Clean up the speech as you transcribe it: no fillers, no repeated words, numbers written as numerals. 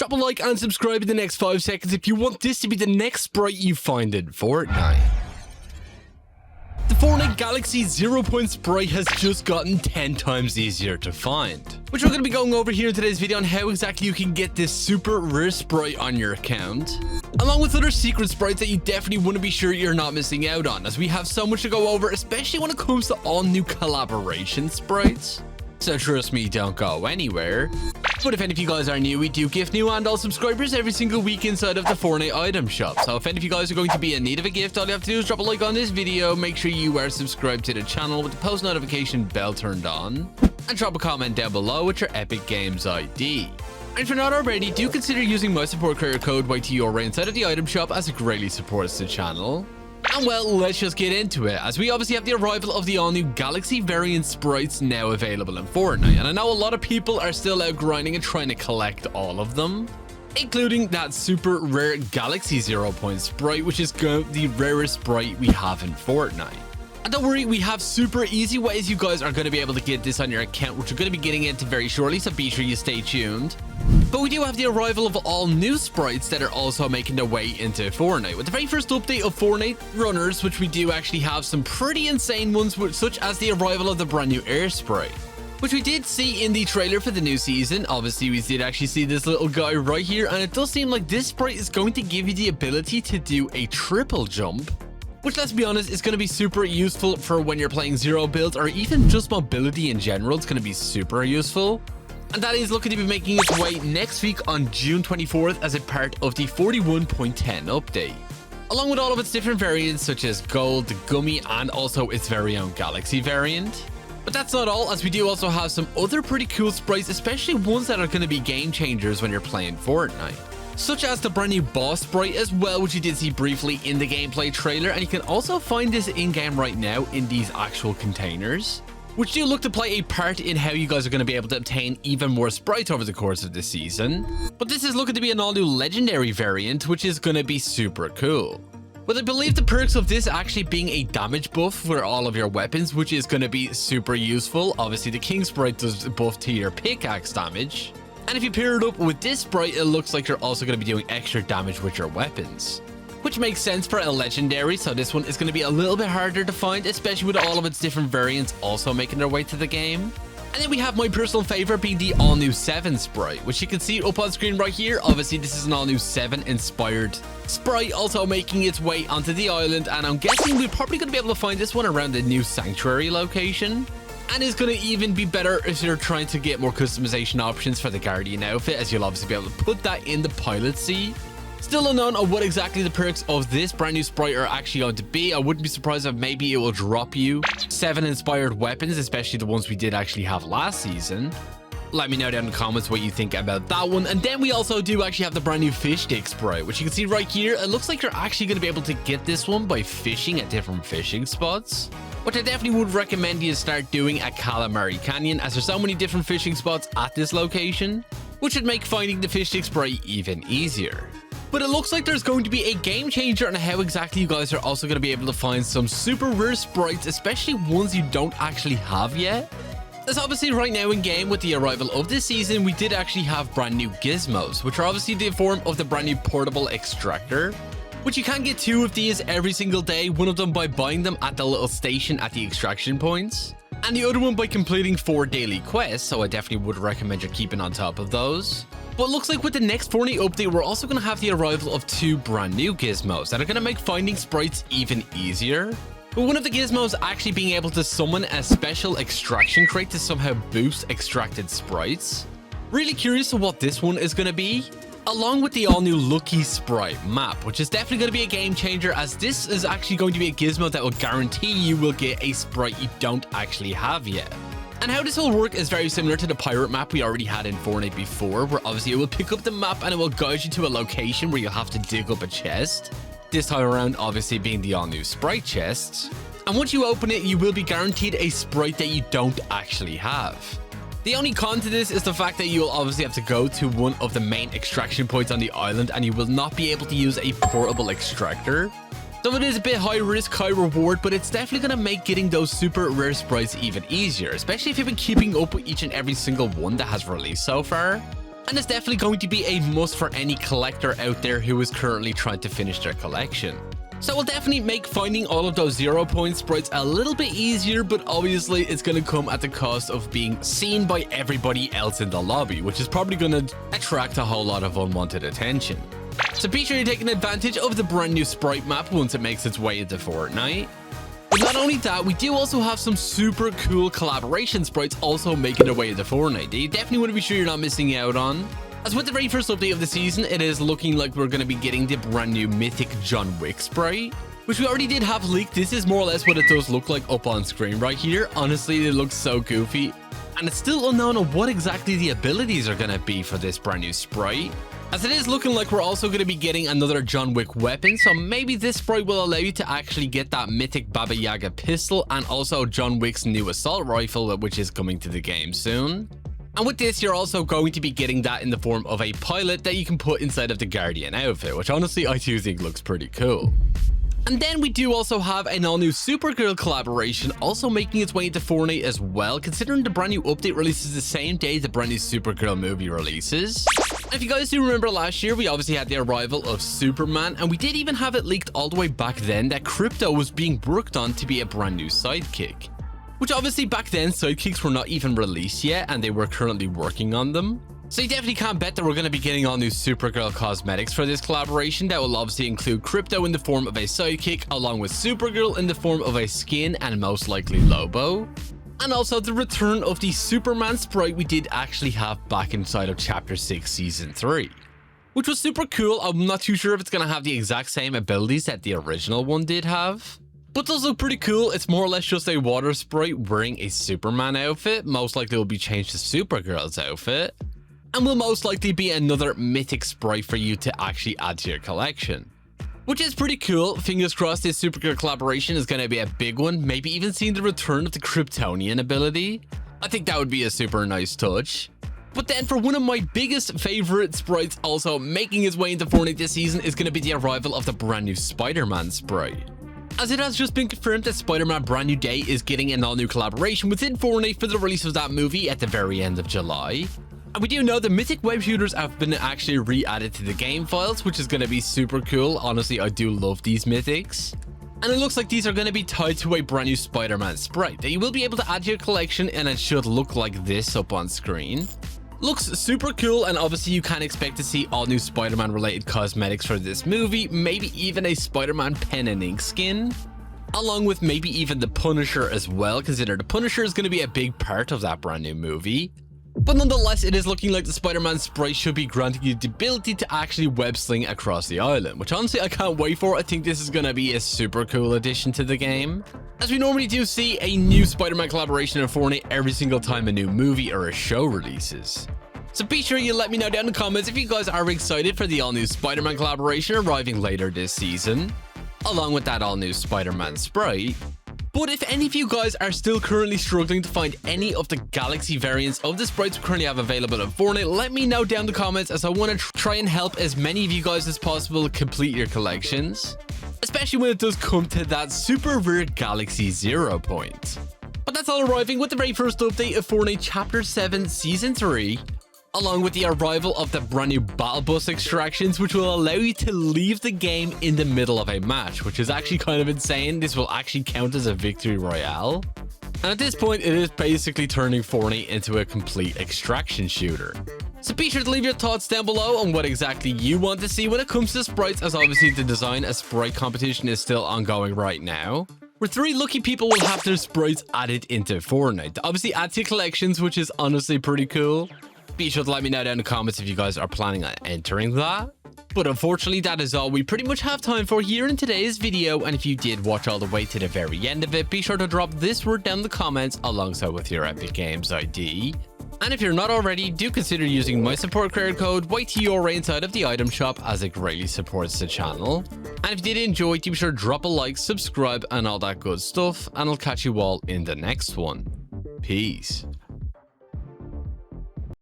Drop a like and subscribe in the next 5 seconds if you want this to be the next sprite you find in Fortnite. The Fortnite Galaxy 0 point sprite has just gotten 10 times easier to find, which we're going to be going over here in today's video on how exactly you can get this super rare sprite on your account, along with other secret sprites that you definitely want to be sure you're not missing out on, as we have so much to go over, especially when it comes to all new collaboration sprites. So trust me, don't go anywhere. But if any of you guys are new, we do gift new and all subscribers every single week inside of the Fortnite item shop. So if any of you guys are going to be in need of a gift, all you have to do is drop a like on this video, make sure you are subscribed to the channel with the post notification bell turned on, and drop a comment down below with your Epic Games ID. And if you're not already, do consider using my support creator code YTORA inside of the item shop, as it greatly supports the channel. And well, let's just get into it, as we obviously have the arrival of the all-new Galaxy variant sprites now available in Fortnite, and I know a lot of people are still out grinding and trying to collect all of them, including that super rare Galaxy 0 point sprite, which is the rarest sprite we have in Fortnite. And don't worry, we have super easy ways you guys are going to be able to get this on your account, which we're going to be getting into very shortly, so be sure you stay tuned. But we do have the arrival of all new sprites that are also making their way into Fortnite, with the very first update of Fortnite Runners, which we do actually have some pretty insane ones, such as the arrival of the brand new air sprite, which we did see in the trailer for the new season. Obviously, we did actually see this little guy right here, and it does seem like this sprite is going to give you the ability to do a triple jump, which, let's be honest, is going to be super useful for when you're playing zero builds, or even just mobility in general. It's going to be super useful. And that is looking to be making its way next week on June 24th as a part of the 41.10 update, along with all of its different variants such as Gold, the Gummy, and also its very own Galaxy variant. But that's not all, as we do also have some other pretty cool sprites, especially ones that are going to be game changers when you're playing Fortnite, such as the brand new boss sprite as well, which you did see briefly in the gameplay trailer, and you can also find this in-game right now in these actual containers, which do look to play a part in how you guys are going to be able to obtain even more sprites over the course of the season. But this is looking to be an all-new legendary variant, which is going to be super cool, with I believe the perks of this actually being a damage buff for all of your weapons, which is going to be super useful. Obviously, the King sprite does buff to your pickaxe damage, and if you pair it up with this sprite, it looks like you're also going to be doing extra damage with your weapons, which makes sense for a legendary. So this one is going to be a little bit harder to find, especially with all of its different variants also making their way to the game. And then we have my personal favorite being the all new 7 sprite, which you can see up on screen right here. Obviously, this is an all new 7 inspired sprite also making its way onto the island, and I'm guessing we're probably going to be able to find this one around the new sanctuary location. And it's going to even be better if you're trying to get more customization options for the Guardian outfit, as you'll obviously be able to put that in the pilot seat. Still unknown on what exactly the perks of this brand new sprite are actually going to be. I wouldn't be surprised if maybe it will drop you 7 inspired weapons, especially the ones we did actually have last season. Let me know down in the comments what you think about that one. And then we also do actually have the brand new fish stick sprite, which you can see right here. It looks like you're actually going to be able to get this one by fishing at different fishing spots, which I definitely would recommend you start doing at Calamari Canyon, as there's so many different fishing spots at this location, which would make finding the fish stick sprite even easier. But it looks like there's going to be a game changer on how exactly you guys are also going to be able to find some super rare sprites, especially ones you don't actually have yet. As obviously right now in game, with the arrival of this season, we did actually have brand new Gizmos, which are obviously the form of the brand new portable extractor, which you can get 2 of these every single day, one of them by buying them at the little station at the extraction points, and the other one by completing 4 daily quests, so I definitely would recommend you keeping on top of those. But it looks like with the next Fortnite update, we're also going to have the arrival of 2 brand new Gizmos that are going to make finding sprites even easier. But one of the Gizmos actually being able to summon a special extraction crate to somehow boost extracted sprites. Really curious of what this one is going to be, along with the all-new Lucky Sprite map, which is definitely going to be a game changer, as this is actually going to be a Gizmo that will guarantee you will get a sprite you don't actually have yet. And how this will work is very similar to the pirate map we already had in Fortnite before, where obviously it will pick up the map and it will guide you to a location where you'll have to dig up a chest. This time around obviously being the all-new sprite chests. And once you open it, you will be guaranteed a sprite that you don't actually have. The only con to this is the fact that you'll obviously have to go to one of the main extraction points on the island, and you will not be able to use a portable extractor. So it is a bit high risk, high reward, but it's definitely going to make getting those super rare sprites even easier, especially if you've been keeping up with each and every single one that has released so far. and it's definitely going to be a must for any collector out there who is currently trying to finish their collection. So we'll definitely make finding all of those 0 point sprites a little bit easier, but obviously it's going to come at the cost of being seen by everybody else in the lobby, which is probably going to attract a whole lot of unwanted attention. So be sure you're taking advantage of the brand new sprite map once it makes its way into Fortnite. But not only that, we do also have some super cool collaboration sprites also making their way into Fortnite that you definitely want to be sure you're not missing out on. As with the very first update of the season, it is looking like we're going to be getting the brand new mythic John Wick sprite, which we already did have leaked. This is more or less what it does look like up on screen right here. Honestly, it looks so goofy, and it's still unknown on what exactly the abilities are going to be for this brand new sprite, as it is looking like we're also going to be getting another John Wick weapon. So maybe this sprite will allow you to actually get that mythic Baba Yaga pistol and also John Wick's new assault rifle, which is coming to the game soon. And with this, you're also going to be getting that in the form of a pilot that you can put inside of the Guardian outfit, which honestly I do think looks pretty cool. And then we do also have an all-new Supergirl collaboration also making its way into Fortnite as well, considering the brand new update releases the same day the brand new Supergirl movie releases. And if you guys do remember last year, we obviously had the arrival of Superman, and we did even have it leaked all the way back then that Crypto was being worked on to be a brand new sidekick. Which obviously back then, sidekicks were not even released yet, and they were currently working on them. So you definitely can't bet that we're going to be getting all new Supergirl cosmetics for this collaboration that will obviously include Crypto in the form of a sidekick, along with Supergirl in the form of a skin and most likely Lobo. And also the return of the Superman sprite we did actually have back inside of Chapter 6 Season 3. Which was super cool. I'm not too sure if it's going to have the exact same abilities that the original one did have, but those look pretty cool. It's more or less just a water sprite wearing a Superman outfit. Most likely will be changed to Supergirl's outfit, and will most likely be another mythic sprite for you to actually add to your collection, which is pretty cool. Fingers crossed this Supergirl collaboration is going to be a big one. Maybe even seeing the return of the Kryptonian ability. I think that would be a super nice touch. But then for one of my biggest favorite sprites also making its way into Fortnite this season is going to be the arrival of the brand new Spider-Man sprite, as it has just been confirmed that Spider-Man Brand New Day is getting an all-new collaboration within Fortnite for the release of that movie at the very end of July. And we do know the mythic web shooters have been actually re-added to the game files, which is going to be super cool. Honestly, I do love these mythics. And it looks like these are going to be tied to a brand new Spider-Man sprite that you will be able to add to your collection, and it should look like this up on screen. Looks super cool, and obviously you can expect to see all new Spider-Man related cosmetics for this movie, maybe even a Spider-Man pen and ink skin, along with maybe even the Punisher as well, consider the Punisher is going to be a big part of that brand new movie. But nonetheless, it is looking like the Spider-Man sprite should be granting you the ability to actually web sling across the island, which honestly I can't wait for. I think this is going to be a super cool addition to the game, as we normally do see a new Spider-Man collaboration in Fortnite every single time a new movie or a show releases. So be sure you let me know down in the comments if you guys are excited for the all-new Spider-Man collaboration arriving later this season, along with that all-new Spider-Man sprite. But if any of you guys are still currently struggling to find any of the Galaxy variants of the sprites we currently have available in Fortnite, let me know down in the comments, as I want to try and help as many of you guys as possible complete your collections, especially when it does come to that super rare Galaxy 0 point. But that's all arriving with the very first update of Fortnite Chapter 7 Season 3, along with the arrival of the brand new battle bus extractions, which will allow you to leave the game in the middle of a match, which is actually kind of insane. This will actually count as a victory royale, and at this point it is basically turning Fortnite into a complete extraction shooter. So be sure to leave your thoughts down below on what exactly you want to see when it comes to sprites, as obviously the design a sprite competition is still ongoing right now, where 3 lucky people will have their sprites added into Fortnite to obviously add to collections, which is honestly pretty cool. Be sure to let me know down in the comments if you guys are planning on entering that. But unfortunately, that is all we pretty much have time for here in today's video, and if you did watch all the way to the very end of it, be sure to drop this word down in the comments alongside with your Epic Games ID. And if you're not already, do consider using my support credit code YTORA inside of the item shop, as it greatly supports the channel. And if you did enjoy, be sure to drop a like, subscribe, and all that good stuff, and I'll catch you all in the next one. Peace.